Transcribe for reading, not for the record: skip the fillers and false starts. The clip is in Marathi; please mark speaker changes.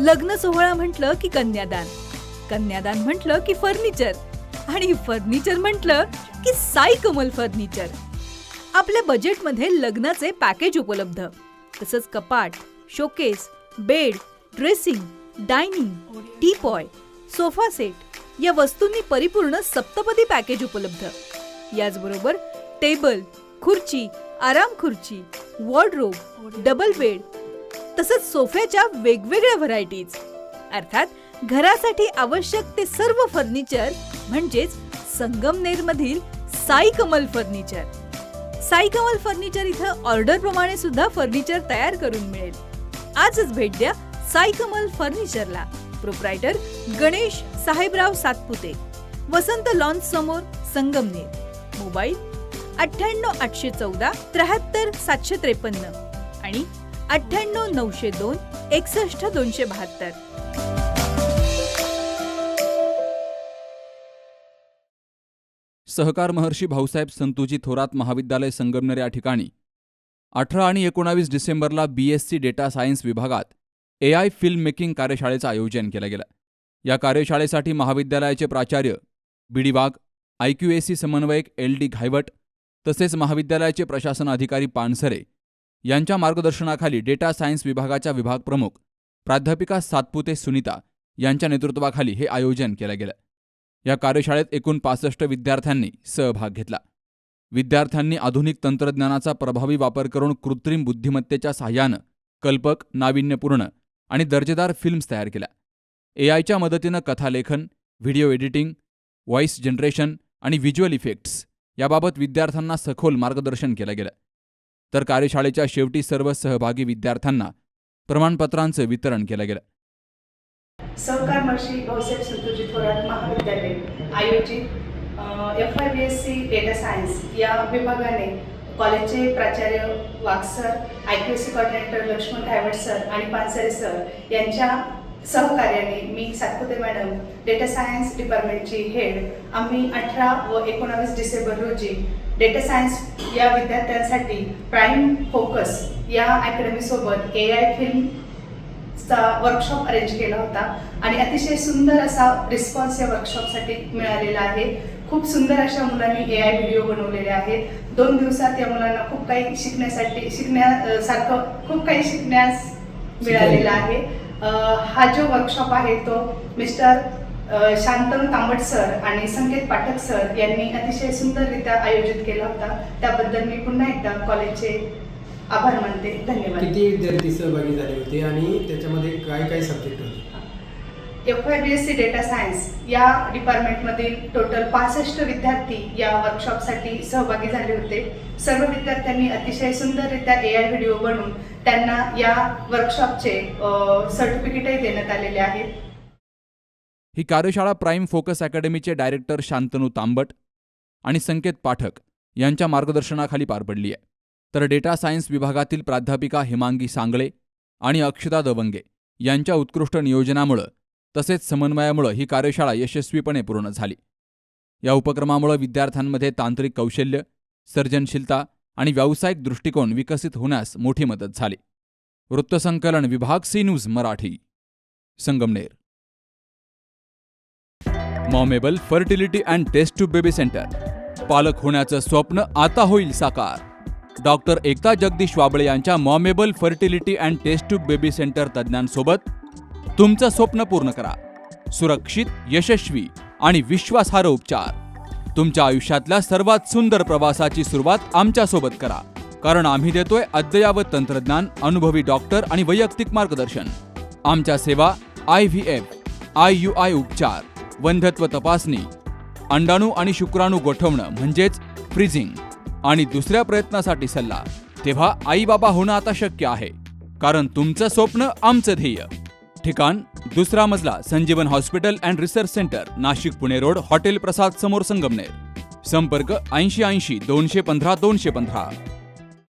Speaker 1: लग्न सोहळा म्हटलं की कन्यादान, कन्यादान म्हटलं की फर्निचर आणि फर्निचर म्हटलं की साई कमल फर्निचर. आपल्या बजेटमध्ये लग्नाचे पॅकेज उपलब्ध. तसंच कपाट, showcase, bed, dressing, dining, teapoy, sofa set या वस्तूंनी परिपूर्ण सप्तपदी पॅकेज उपलब्ध. याचबरोबर टेबल, खुर्ची, आराम खुर्ची, वॉर्डरोब, डबल बेड तसंच सोफ्याच्या वेगवेगळ्या व्हरायटीज. अर्थात घरासाठी आवश्यक ते सर्व फर्निचर म्हणजेच संगमनेरमधील साई कमल फर्निचर. साई कमल फर्निचर इथं ऑर्डर प्रमाणे सुद्धा फर्निचर तयार करून मिळेल. आजच भेट द्या साई कमल फर्निचरला. प्रोप्रायटर गणेश साहेबराव सातपुते, वसंत लॉन्स समोर, संगमनेर. मोबाईल 98 814 73 753 आणि 98 902 61 272.
Speaker 2: सहकार महर्षी भाऊसाहेब संतोजी थोरात महाविद्यालय संगमनेर या ठिकाणी 18 आणि 19 डिसेंबरला BSc डेटा सायन्स विभागात AI फिल्म मेकिंग कार्यशाळेचं आयोजन केलं गेलं. या कार्यशाळेसाठी महाविद्यालयाचे प्राचार्य BD वाघ, IQAC समन्वयक LD घायवट तसेच महाविद्यालयाचे प्रशासन अधिकारी पानसरे यांच्या मार्गदर्शनाखाली डेटा सायन्स विभागाच्या विभाग प्रमुख प्राध्यापिका सातपुते सुनीता यांच्या नेतृत्वाखाली हे आयोजन केलं गेलं. या कार्यशाळेत एकूण 65 विद्यार्थ्यांनी सहभाग घेतला. विद्यार्थ्यांनी आधुनिक तंत्रज्ञानाचा प्रभावी वापर करून कृत्रिम बुद्धिमत्तेच्या सहाय्यानं कल्पक, नाविन्यपूर्ण आणि दर्जेदार फिल्म्स तयार केल्या. AIच्या मदतीनं कथालेखन, व्हिडिओ एडिटिंग, व्हॉइस जनरेशन आणि व्हिज्युअल इफेक्ट्स याबाबत विद्यार्थ्यांना सखोल मार्गदर्शन केलं गेलं. तर कार्यशाळेच्या शेवटी सर्व सहभागी विद्यार्थ्यांना प्रमाणपत्रांचं वितरण केलं गेलं.
Speaker 3: सहकार महर्षी भाऊसाहेब संतोजी थोरात महाविद्यालय आयोजित FIBSc डेटा सायन्स या विभागाने कॉलेजचे प्राचार्य Wagh sir, IQAC coordinator Laxman Ghaywat sir आणि पानसरे सर यांच्या सहकार्याने मी सातपुते मॅडम, डेटा सायन्स डिपार्टमेंटची हेड, आम्ही 18 व 19 डिसेंबर रोजी डेटा सायन्स या विद्यार्थ्यांसाठी प्राईम फोकस या अकॅडमीसोबत AI फिल्मचा वर्कशॉप अरेंज केला होता आणि अतिशय सुंदर असा रिस्पॉन्स या वर्कशॉपसाठी मिळालेला आहे. खूप सुंदर अशा मुलांनी AI व्हिडिओ बनवलेले आहेत. 2 दिवसात या मुलांना खूप काही शिकण्यास मिळालेलं आहे. हा जो वर्कशॉप आहे तो मिस्टर शांतनू तांबट सर आणि संकेत पाठक सर यांनी अतिशय सुंदररित्या आयोजित केला होता. त्याबद्दल मी पुन्हा एकदा कॉलेजचे आभार मानते. धन्यवाद.
Speaker 4: किती विद्यार्थी सहभागी झाले होते आणि त्याच्यामध्ये काय काय सब्जेक्ट होते?
Speaker 3: FIBSc डेटा सायन्स या डिपार्टमेंटमधील टोटल 65 विद्यार्थी या वर्कशॉपसाठी सहभागी झाले होते. सर्व विद्यार्थ्यांनी अतिशय सुंदररित्या AI व्हिडिओ बनवून त्यांना या वर्कशॉपचे सर्टिफिकेटही देण्यात आलेले आहेत.
Speaker 2: ही कार्यशाळा प्राईम फोकस अकॅडमीचे डायरेक्टर शांतनू तांबट आणि संकेत पाठक यांच्या मार्गदर्शनाखाली पार पडली आहे. तर डेटा सायन्स विभागातील प्राध्यापिका हिमांगी सांगळे आणि अक्षता दवंगे यांच्या उत्कृष्ट नियोजनामुळं तसेच समन्वयामुळं ही कार्यशाळा यशस्वीपणे पूर्ण झाली. या उपक्रमामुळं विद्यार्थ्यांमध्ये तांत्रिक कौशल्य, सर्जनशीलता आणि व्यावसायिक दृष्टिकोन विकसित होण्यास मोठी मदत झाली. वृत्तसंकलन विभाग सी न्यूज मराठी, संगमनेर. मॉमेबल fertility and test tube baby centre. पालक होण्याचं स्वप्न आता होईल साकार. डॉक्टर एकता जगदीश वाबळे यांच्या मॉमेबल fertility and test tube baby centre तज्ज्ञांसोबत तुमचं स्वप्न पूर्ण करा. सुरक्षित, यशस्वी आणि विश्वासार्ह उपचार. तुमच्या आयुष्यातल्या सर्वात सुंदर प्रवासाची सुरुवात आमच्यासोबत करा. कारण आम्ही देतोय अद्ययावत तंत्रज्ञान, अनुभवी डॉक्टर आणि वैयक्तिक मार्गदर्शन. आमच्या सेवा IVF, IUI उपचार, वंध्यत्व तपासणी, अंडाणू आणि शुक्राणू गोठवणं म्हणजेच फ्रीजिंग आणि दुसऱ्या प्रयत्नासाठी सल्ला. तेव्हा आई बाबा होणं आता शक्य आहे. कारण तुमचं स्वप्न आमचं ध्येय. ठिकाण 2रा मजला, Sanjeevan hospital and research centre, Nashik Pune road, hotel Prasad समोर, संगमनेर. संपर्क 80 80 215 215.